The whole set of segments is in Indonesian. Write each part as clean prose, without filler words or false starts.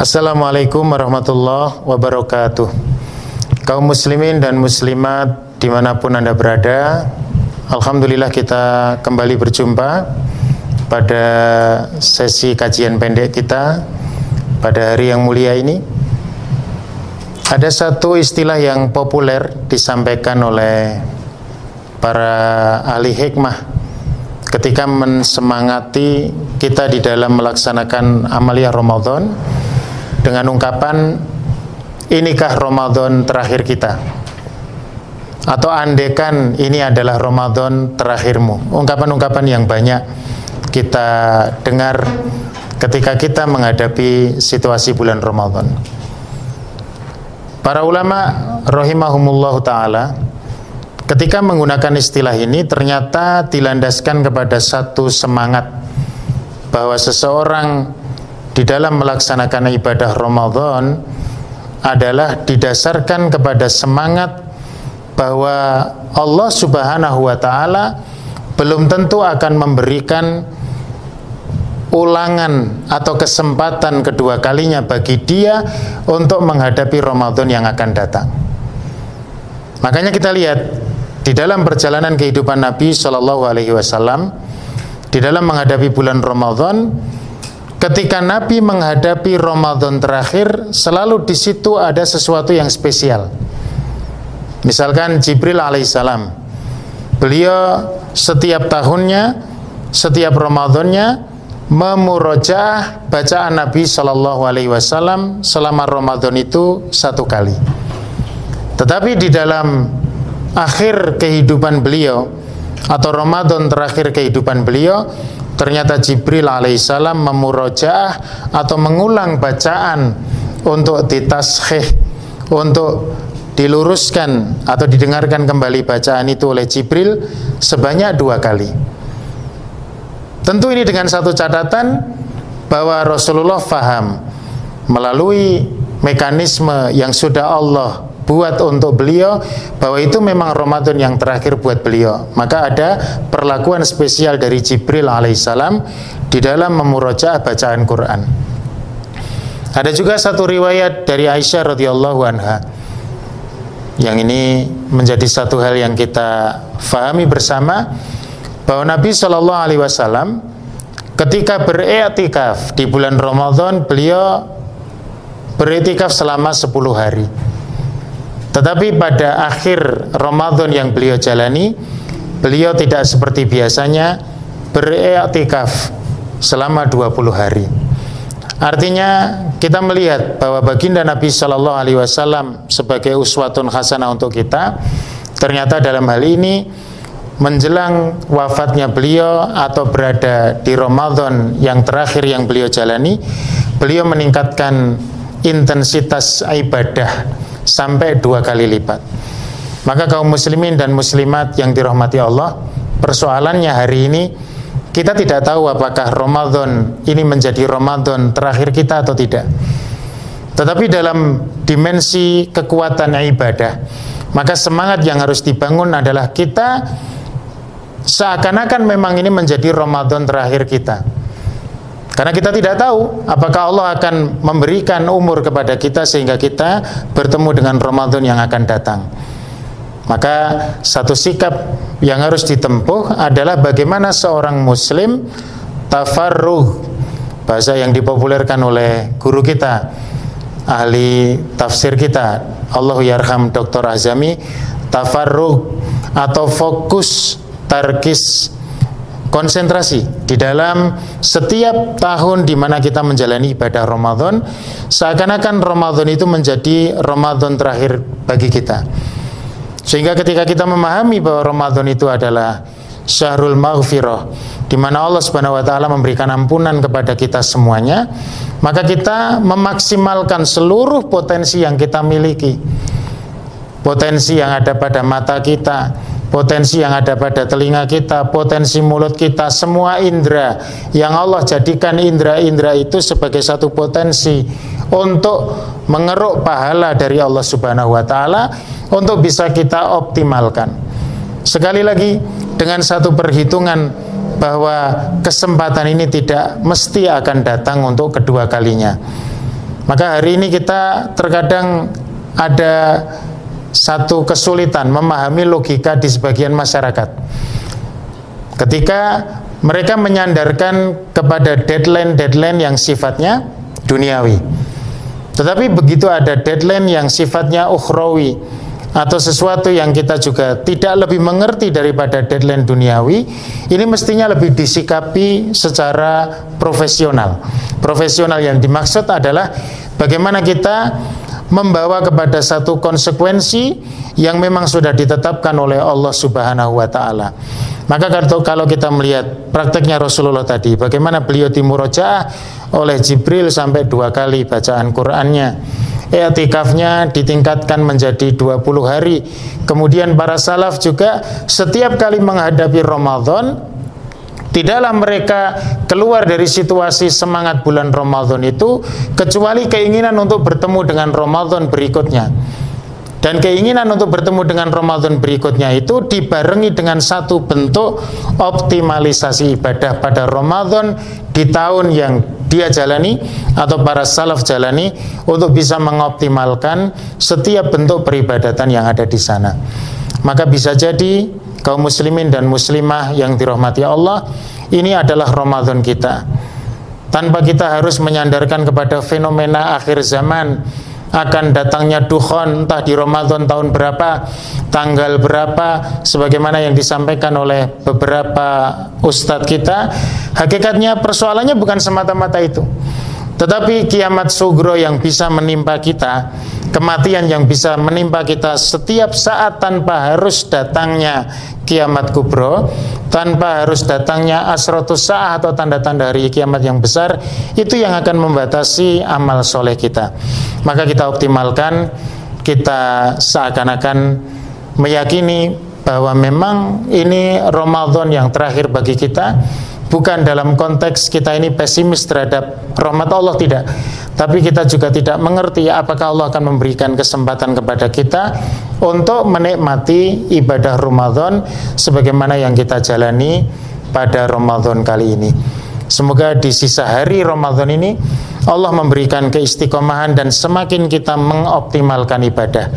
Assalamualaikum warahmatullahi wabarakatuh. Kaum muslimin dan muslimat dimanapun Anda berada, alhamdulillah kita kembali berjumpa pada sesi kajian pendek kita pada hari yang mulia ini. Ada satu istilah yang populer disampaikan oleh para ahli hikmah ketika mensemangati kita di dalam melaksanakan amaliyah Ramadan dengan ungkapan, inikah Ramadan terakhir kita? Atau andekan ini adalah Ramadan terakhirmu. Ungkapan-ungkapan yang banyak kita dengar ketika kita menghadapi situasi bulan Ramadan. Para ulama rahimahumullahu ta'ala ketika menggunakan istilah ini ternyata dilandaskan kepada satu semangat bahwa seseorang di dalam melaksanakan ibadah Ramadan adalah didasarkan kepada semangat bahwa Allah Subhanahu wa ta'ala belum tentu akan memberikan ulangan atau kesempatan kedua kalinya bagi dia untuk menghadapi Ramadan yang akan datang. Makanya kita lihat di dalam perjalanan kehidupan Nabi Shallallahu Alaihi Wasallam di dalam menghadapi bulan Ramadan, ketika Nabi menghadapi Ramadan terakhir, selalu di situ ada sesuatu yang spesial. Misalkan Jibril alaihissalam, beliau setiap tahunnya, setiap Ramadannya memurojaah bacaan Nabi Shallallahu Alaihi Wasallam selama Ramadan itu satu kali. Tetapi di dalam akhir kehidupan beliau atau Ramadan terakhir kehidupan beliau, ternyata Jibril alaihissalam memurojaah atau mengulang bacaan untuk ditashih, untuk diluruskan atau didengarkan kembali bacaan itu oleh Jibril sebanyak 2 kali. Tentu ini dengan satu catatan bahwa Rasulullah faham melalui mekanisme yang sudah Allah buat untuk beliau bahwa itu memang Ramadan yang terakhir buat beliau. Maka ada perlakuan spesial dari Jibril alaihissalam di dalam memurojaah bacaan Quran. Ada juga satu riwayat dari Aisyah radhiyallahu anha yang ini menjadi satu hal yang kita fahami bersama, bahwa Nabi Shallallahu Alaihi Wasallam ketika beriktikaf di bulan Ramadan, beliau beriktikaf selama 10 hari. Tetapi pada akhir Ramadan yang beliau jalani, beliau tidak seperti biasanya beriktikaf selama 20 hari. Artinya kita melihat bahwa baginda Nabi Shallallahu Alaihi Wasallam sebagai uswatun hasanah untuk kita, ternyata dalam hal ini menjelang wafatnya beliau atau berada di Ramadan yang terakhir yang beliau jalani, beliau meningkatkan intensitas ibadah sampai 2 kali lipat. Maka kaum muslimin dan muslimat yang dirahmati Allah, persoalannya hari ini kita tidak tahu apakah Ramadan ini menjadi Ramadan terakhir kita atau tidak. Tetapi dalam dimensi kekuatan ibadah, maka semangat yang harus dibangun adalah kita seakan-akan memang ini menjadi Ramadan terakhir kita. Karena kita tidak tahu apakah Allah akan memberikan umur kepada kita sehingga kita bertemu dengan Ramadan yang akan datang. Maka satu sikap yang harus ditempuh adalah bagaimana seorang muslim tafarruh, bahasa yang dipopulerkan oleh guru kita, ahli tafsir kita, Allahu yarham Dr. Azami, tafarruh atau fokus, tarkis, konsentrasi di dalam setiap tahun di mana kita menjalani ibadah Ramadan, seakan-akan Ramadan itu menjadi Ramadan terakhir bagi kita. Sehingga ketika kita memahami bahwa Ramadan itu adalah syahrul maghfirah, di mana Allah Subhanahu wa taala memberikan ampunan kepada kita semuanya, maka kita memaksimalkan seluruh potensi yang kita miliki. Potensi yang ada pada mata kita, potensi yang ada pada telinga kita, potensi mulut kita, semua indera yang Allah jadikan indera-indera itu sebagai satu potensi untuk mengeruk pahala dari Allah Subhanahu wa taala untuk bisa kita optimalkan. Sekali lagi dengan satu perhitungan bahwa kesempatan ini tidak mesti akan datang untuk kedua kalinya. Maka hari ini kita terkadang ada satu kesulitan memahami logika di sebagian masyarakat. Ketika mereka menyandarkan kepada deadline-deadline yang sifatnya duniawi. Tetapi begitu ada deadline yang sifatnya ukhrawi, atau sesuatu yang kita juga tidak lebih mengerti daripada deadline duniawi, ini mestinya lebih disikapi secara profesional. Profesional yang dimaksud adalah bagaimana kita membawa kepada satu konsekuensi yang memang sudah ditetapkan oleh Allah Subhanahu wa Ta'ala. Maka kalau kita melihat prakteknya Rasulullah tadi, bagaimana beliau dimurojaah oleh Jibril sampai 2 kali bacaan Qur'annya, i'tikafnya ditingkatkan menjadi 20 hari. Kemudian para salaf juga setiap kali menghadapi Ramadan, tidaklah mereka keluar dari situasi semangat bulan Ramadan itu kecuali keinginan untuk bertemu dengan Ramadan berikutnya. Dan keinginan untuk bertemu dengan Ramadan berikutnya itu dibarengi dengan satu bentuk optimalisasi ibadah pada Ramadan di tahun yang dia jalani atau para salaf jalani, untuk bisa mengoptimalkan setiap bentuk peribadatan yang ada di sana. Maka bisa jadi kaum muslimin dan muslimah yang dirahmati Allah, ini adalah Ramadan kita. Tanpa kita harus menyandarkan kepada fenomena akhir zaman, akan datangnya dukhon entah di Ramadan tahun berapa, tanggal berapa, sebagaimana yang disampaikan oleh beberapa ustadz kita. Hakikatnya persoalannya bukan semata-mata itu, tetapi kiamat sugro yang bisa menimpa kita, kematian yang bisa menimpa kita setiap saat tanpa harus datangnya kiamat kubro, tanpa harus datangnya asratus sa'ah atau tanda-tanda hari kiamat yang besar, itu yang akan membatasi amal soleh kita. Maka kita optimalkan, kita seakan-akan meyakini bahwa memang ini Ramadan yang terakhir bagi kita. Bukan dalam konteks kita ini pesimis terhadap rahmat Allah, tidak. Tapi kita juga tidak mengerti apakah Allah akan memberikan kesempatan kepada kita untuk menikmati ibadah Ramadan sebagaimana yang kita jalani pada Ramadan kali ini. Semoga di sisa hari Ramadan ini Allah memberikan keistiqomahan dan semakin kita mengoptimalkan ibadah.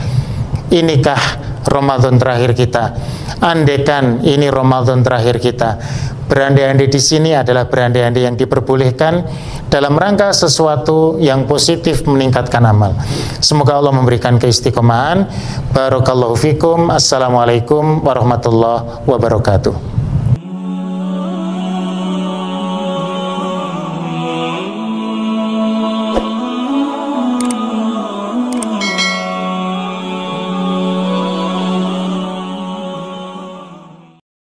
Inikah Ramadan terakhir kita? Andaikan ini Ramadan terakhir kita, berandai-andai di sini adalah berandai-andai yang diperbolehkan dalam rangka sesuatu yang positif meningkatkan amal. Semoga Allah memberikan keistiqomahan. Barakallahu fikum. Assalamualaikum warahmatullahi wabarakatuh.